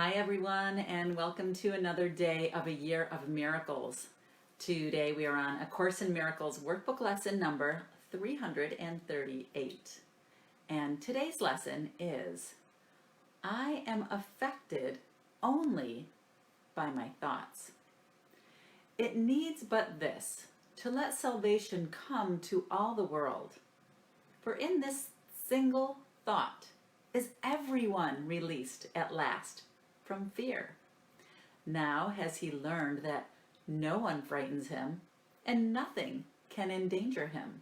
Hi everyone, and welcome to another day of a year of miracles. Today we are on A Course in Miracles workbook lesson number 338. And today's lesson is, I am affected only by my thoughts. It needs but this, to let salvation come to all the world. For in this single thought is everyone released at last from fear. Now has he learned that no one frightens him and nothing can endanger him.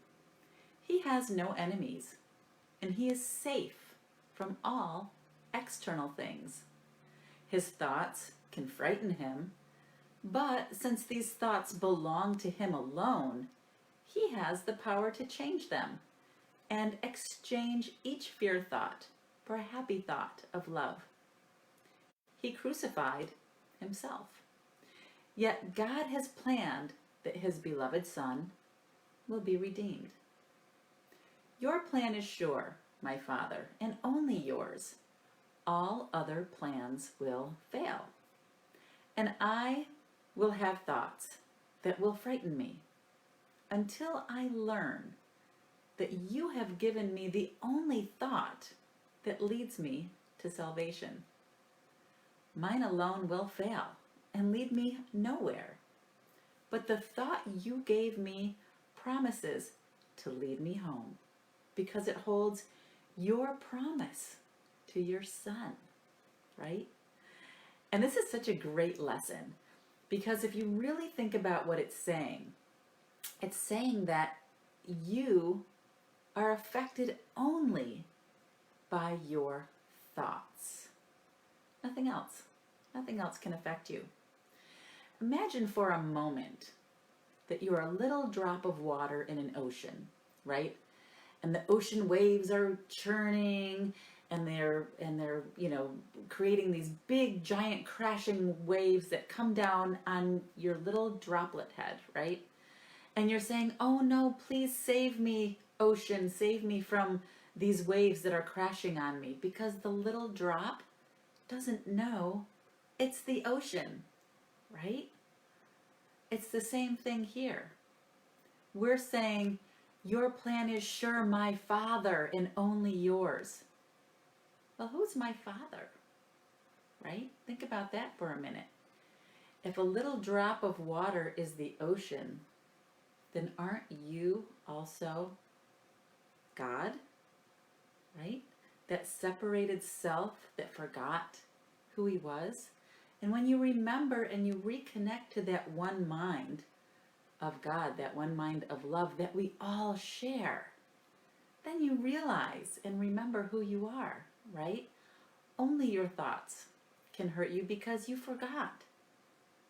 He has no enemies and he is safe from all external things. His thoughts can frighten him, but since these thoughts belong to him alone, he has the power to change them and exchange each fear thought for a happy thought of love. He crucified himself. Yet God has planned that his beloved Son will be redeemed. Your plan is sure, my Father, and only yours. All other plans will fail. And I will have thoughts that will frighten me until I learn that you have given me the only thought that leads me to salvation. Mine alone will fail and lead me nowhere. But the thought you gave me promises to lead me home because it holds your promise to your Son, right? And this is such a great lesson because if you really think about what it's saying that you are affected only by your thoughts. Nothing else. Nothing else can affect you. Imagine for a moment that you are a little drop of water in an ocean, right? And the ocean waves are churning and they're creating these big giant crashing waves that come down on your little droplet head, right? And you're saying, "Oh no, please save me, ocean, save me from these waves that are crashing on me," because the little drop doesn't know it's the ocean, right? It's the same thing here. We're saying, your plan is sure, my Father, and only yours. Well, who's my Father, right? Think about that for a minute. If a little drop of water is the ocean, then aren't you also God, right? That separated self that forgot who he was. And when you remember and you reconnect to that one mind of God, that one mind of love that we all share, then you realize and remember who you are, right? Only your thoughts can hurt you because you forgot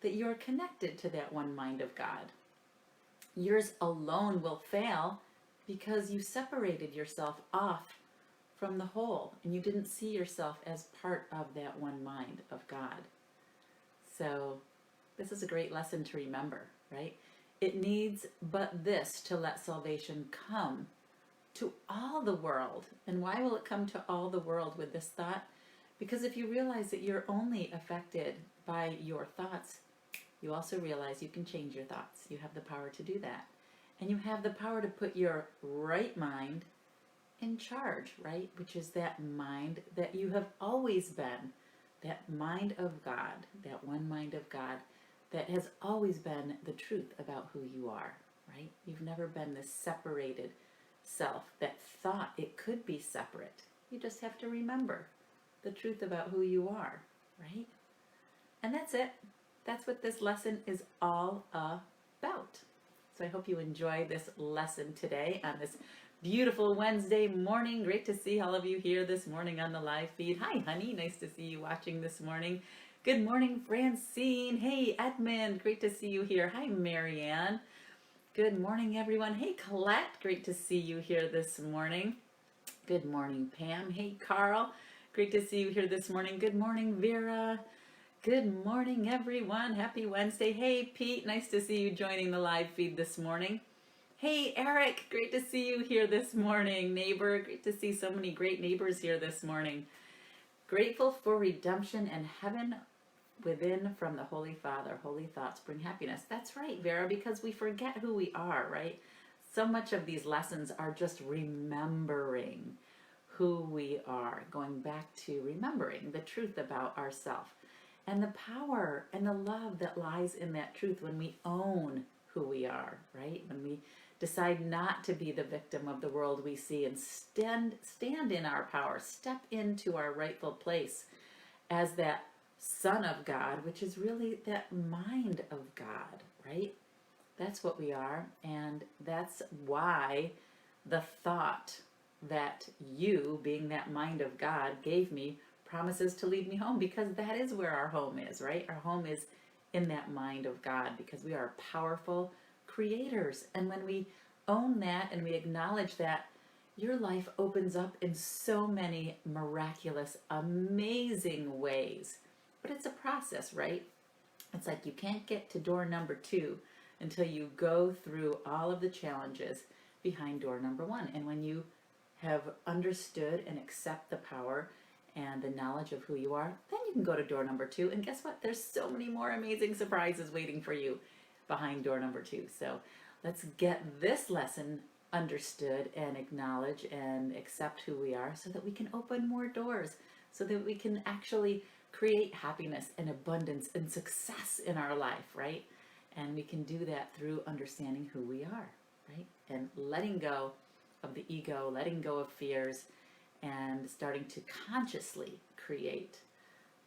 that you're connected to that one mind of God. Yours alone will fail because you separated yourself off from the whole and you didn't see yourself as part of that one mind of God. So this is a great lesson to remember, right? It needs but this to let salvation come to all the world. And why will it come to all the world with this thought? Because if you realize that you're only affected by your thoughts, you also realize you can change your thoughts. You have the power to do that. And you have the power to put your right mind in charge, right? Which is that mind that you have always been, that mind of God, that one mind of God that has always been the truth about who you are, right? You've never been this separated self that thought it could be separate. You just have to remember the truth about who you are, right? And that's it. That's what this lesson is all about. So I hope you enjoy this lesson today on this beautiful Wednesday morning. Great to see all of you here this morning on the live feed. Hi, honey. Nice to see you watching this morning. Good morning, Francine. Hey, Edmund. Great to see you here. Hi, Marianne. Good morning, everyone. Hey, Colette. Great to see you here this morning. Good morning, Pam. Hey, Carl. Great to see you here this morning. Good morning, Vera. Good morning, everyone. Happy Wednesday. Hey, Pete. Nice to see you joining the live feed this morning. Hey, Eric. Great to see you here this morning. Neighbor. Great to see so many great neighbors here this morning. Grateful for redemption and heaven within from the Holy Father. Holy thoughts bring happiness. That's right, Vera, because we forget who we are, right? So much of these lessons are just remembering who we are, going back to remembering the truth about ourselves and the power and the love that lies in that truth when we own who we are, right? When we decide not to be the victim of the world we see and stand in our power, step into our rightful place as that Son of God, which is really that mind of God, right? That's what we are, and that's why the thought that you, being that mind of God, gave me promises to lead me home, because that is where our home is, right? Our home is in that mind of God, because we are powerful creators. And when we own that and we acknowledge that, your life opens up in so many miraculous, amazing ways. But it's a process, right? It's like you can't get to door number 2 until you go through all of the challenges behind door number 1. And when you have understood and accept the power and the knowledge of who you are, then you can go to door number 2. And guess what? There's so many more amazing surprises waiting for you behind door number 2. So let's get this lesson understood and acknowledge and accept who we are, so that we can open more doors, so that we can actually create happiness and abundance and success in our life, right? And we can do that through understanding who we are, right? And letting go of the ego, letting go of fears, and starting to consciously create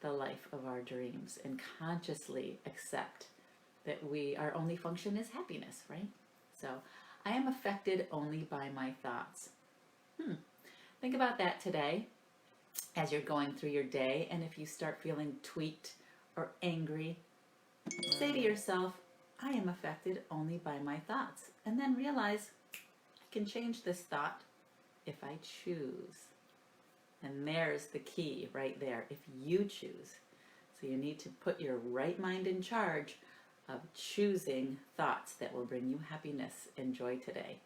the life of our dreams, and consciously accept that our only function is happiness, right? So I am affected only by my thoughts. Think about that today as you're going through your day, and if you start feeling tweaked or angry, say to yourself, I am affected only by my thoughts. And then realize I can change this thought if I choose. And there's the key right there, if you choose. So you need to put your right mind in charge of choosing thoughts that will bring you happiness and joy today,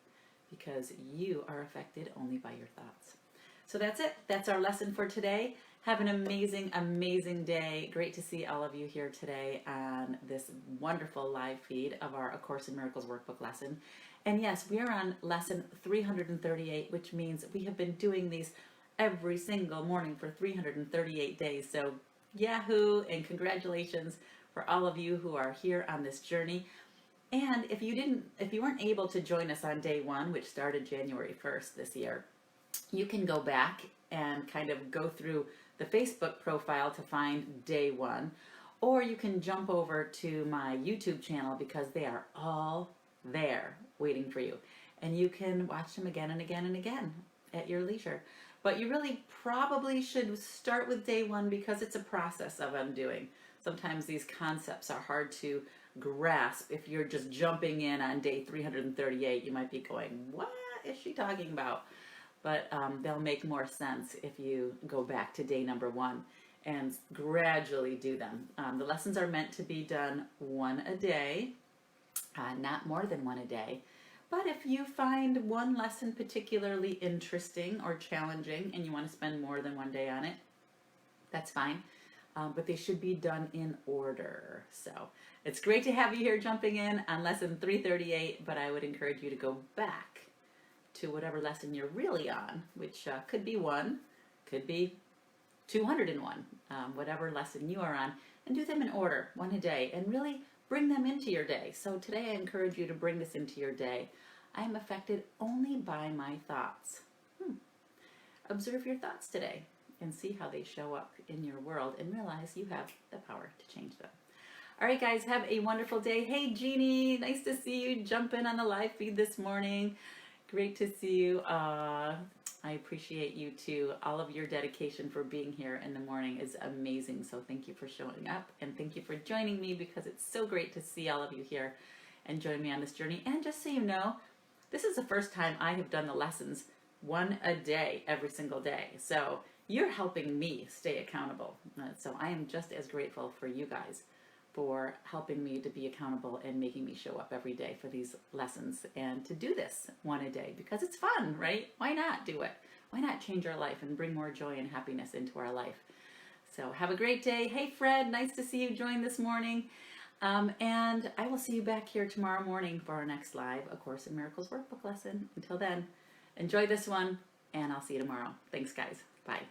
because you are affected only by your thoughts. So that's it. That's our lesson for today. Have an amazing, amazing day. Great to see all of you here today on this wonderful live feed of our A Course in Miracles workbook lesson. And yes, we are on lesson 338, which means we have been doing these every single morning for 338 days. So yahoo, and congratulations for all of you who are here on this journey. And if you weren't able to join us on day 1, which started January 1st this year, you can go back and kind of go through the Facebook profile to find day 1, or you can jump over to my YouTube channel, because they are all there waiting for you. And you can watch them again and again and again at your leisure. But you really probably should start with day 1, because it's a process of undoing. Sometimes these concepts are hard to grasp. If you're just jumping in on day 338, you might be going, what is she talking about? But they'll make more sense if you go back to day number 1 and gradually do them. The lessons are meant to be done 1 a day, not more than 1 a day. But if you find one lesson particularly interesting or challenging and you want to spend more than 1 day on it, that's fine. But they should be done in order. So it's great to have you here jumping in on lesson 338, but I would encourage you to go back to whatever lesson you're really on, which could be 1, could be 201, whatever lesson you are on, and do them in order, 1 a day, and really bring them into your day. So today I encourage you to bring this into your day. I am affected only by my thoughts. Observe your thoughts today and see how they show up in your world, and realize you have the power to change them. All right, guys, have a wonderful day. Hey, Jeannie, nice to see you jump in on the live feed this morning. Great to see you. I appreciate you too. All of your dedication for being here in the morning is amazing. So thank you for showing up, and thank you for joining me, because it's so great to see all of you here and join me on this journey. And just so you know, this is the first time I have done the lessons 1 a day, every single day. So you're helping me stay accountable. So I am just as grateful for you guys for helping me to be accountable and making me show up every day for these lessons, and to do this 1 a day, because it's fun, right? Why not do it? Why not change our life and bring more joy and happiness into our life? So have a great day. Hey, Fred, nice to see you join this morning. And I will see you back here tomorrow morning for our next live A Course in Miracles workbook lesson. Until then, enjoy this one, and I'll see you tomorrow. Thanks, guys. Bye.